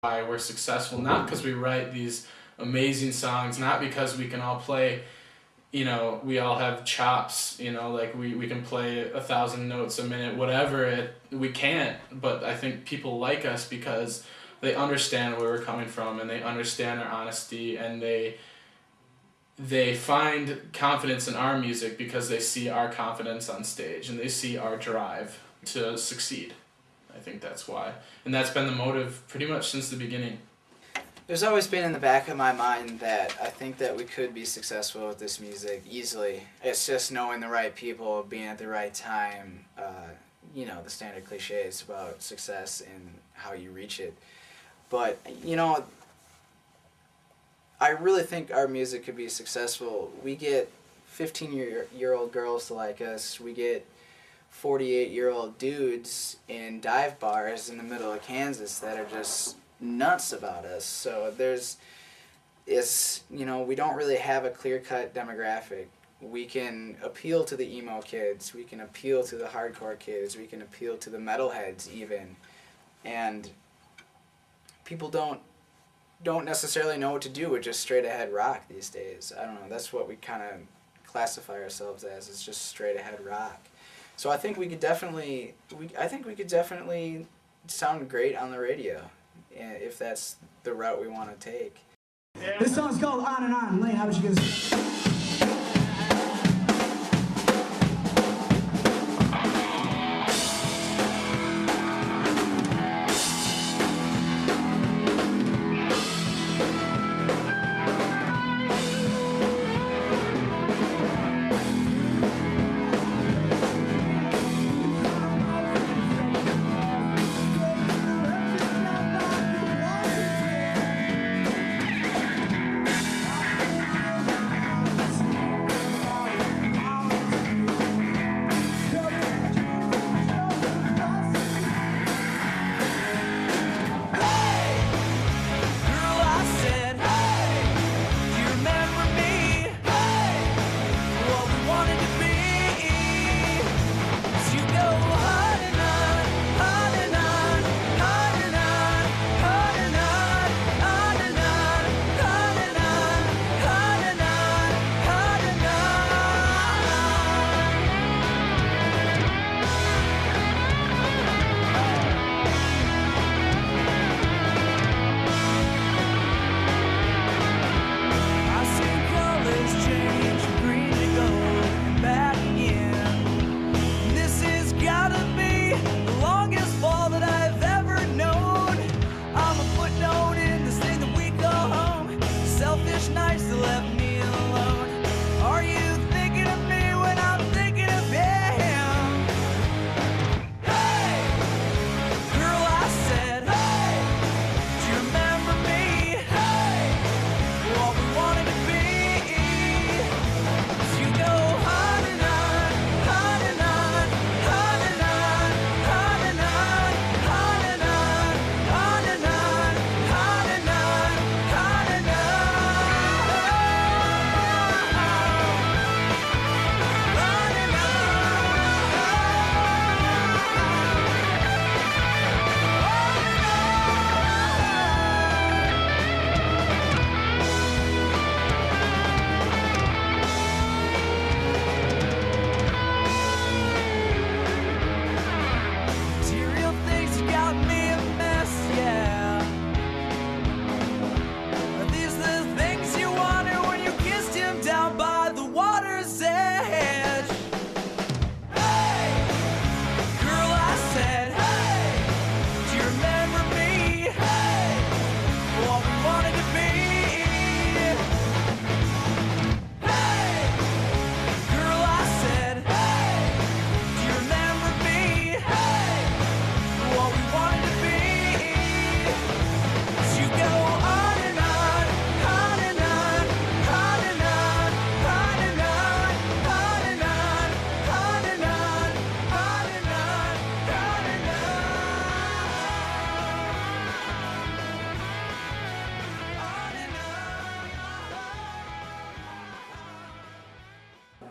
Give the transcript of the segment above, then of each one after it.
why we're successful, not because we write these amazing songs, not because we can all play, you know, we all have chops, you know, like we can play 1,000 notes a minute, whatever, we can't, but I think people like us because they understand where we're coming from, and they understand our honesty, and they find confidence in our music because they see our confidence on stage, and they see our drive to succeed. I think that's why. And that's been the motive pretty much since the beginning. There's always been in the back of my mind that I think that we could be successful with this music easily. It's just knowing the right people, being at the right time, you know, the standard cliches about success and how you reach it. But, you know, I really think our music could be successful. We get 15-year-old girls to like us. We get 48-year-old dudes in dive bars in the middle of Kansas that are just nuts about us. So you know, we don't really have a clear-cut demographic. We can appeal to the emo kids. We can appeal to the hardcore kids. We can appeal to the metalheads even. And people don't necessarily know what to do with just straight-ahead rock these days. I don't know. That's what we kind of classify ourselves as. It's just straight-ahead rock. So I think we could definitely sound great on the radio if that's the route we want to take. This song's called On and On. Lane, how would you guys?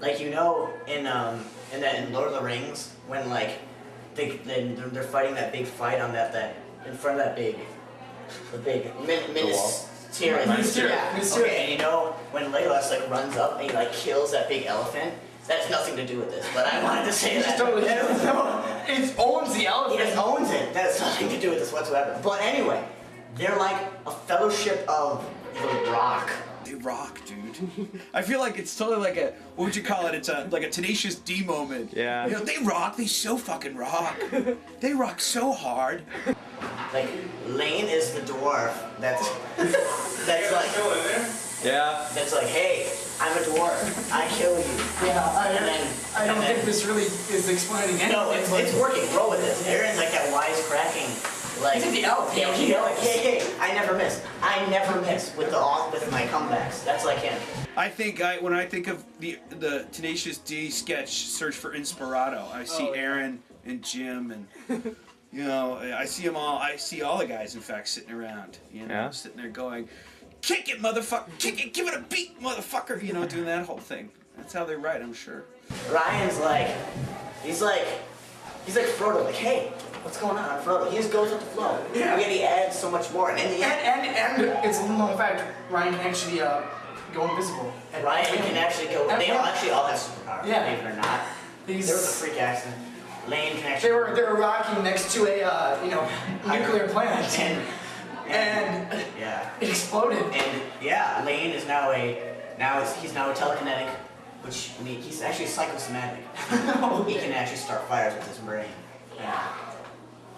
Like, you know, in Lord of the Rings, when like they're fighting that big fight on that in front of that big The big Ministerial. Yeah. Okay, and you know when Legolas like runs up and he like kills that big elephant? That's nothing to do with this, but I wanted to say that. Totally. It owns the He elephant. just owns it. That has nothing to do with this whatsoever. But anyway, they're like a fellowship of the rock. They rock, dude. I feel like it's totally like a, what would you call it? It's a like a Tenacious D moment. Yeah. You know, they rock. They so fucking rock. They rock so hard. Like Lane is the dwarf. That's like Yeah. that's like, hey, I'm a dwarf. I kill you. Yeah, I don't think this really is explaining anything. No, it's working. Roll with this. Aaron's like that wisecracking. Like He's the elf. Yeah, he's like, hey, I never miss. I never miss with my comebacks. That's like him. I think when I think of the Tenacious D sketch Search for Inspirato, I see Aaron and Jim and you know, I see them all. I see all the guys, in fact, sitting around, you know, sitting there going, "Kick it, motherfucker! Kick it! Give it a beat, motherfucker!" You know, doing that whole thing. That's how they write, I'm sure. Ryan's like, he's like Frodo. Like, hey, what's going on, Frodo? He just goes with the flow. Yeah. And yet he adds so much more. And in the end, And it's a little known fact, Ryan can actually go invisible. Ryan can actually go. They actually all have superpowers. Yeah. Believe it or not. There was a freak accident. Lane can actually. They were rocking next to a nuclear plant, and Yeah. it exploded. And yeah, Lane is he's now a telekinetic, which I mean he's actually psychosomatic. He can actually start fires with his brain. Yeah.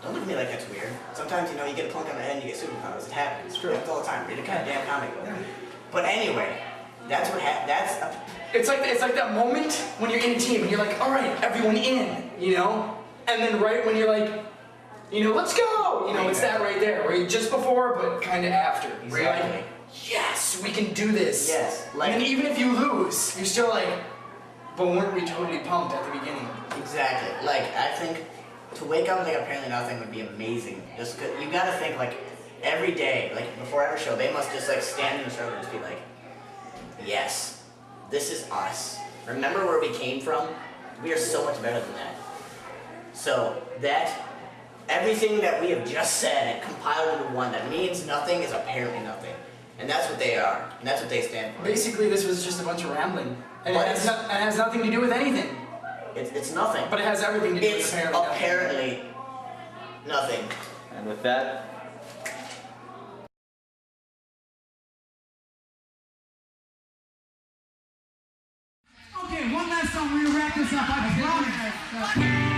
Don't look at me like that's weird. Sometimes you get a clunk on the head and you get superpowers. It happens. It's true. It happens all the time. Read a goddamn comic book. But anyway, that's what happened. It's like that moment when you're in a team and you're like, all right, everyone in, and then right when you're like, let's go, it's that right there, where you're just before but kind of after. Where you're Exactly. like, yes, we can do this. Yes. And even if you lose, you're still like, but weren't we totally pumped at the beginning? Exactly. Like I think to wake up and think apparently nothing would be amazing. Just 'cause you gotta think like every day, like before every show, they must just like stand in the circle and just be like, yes. This is us. Remember where we came from? We are so much better than that. So that, everything that we have just said compiled into one that means nothing is apparently nothing. And that's what they are. And that's what they stand for. Basically, this was just a bunch of rambling. And it But has nothing to do with anything. It's nothing. But it has everything to do It's with apparently nothing. And with that, Okay, one last song. We wrap this up. I promise.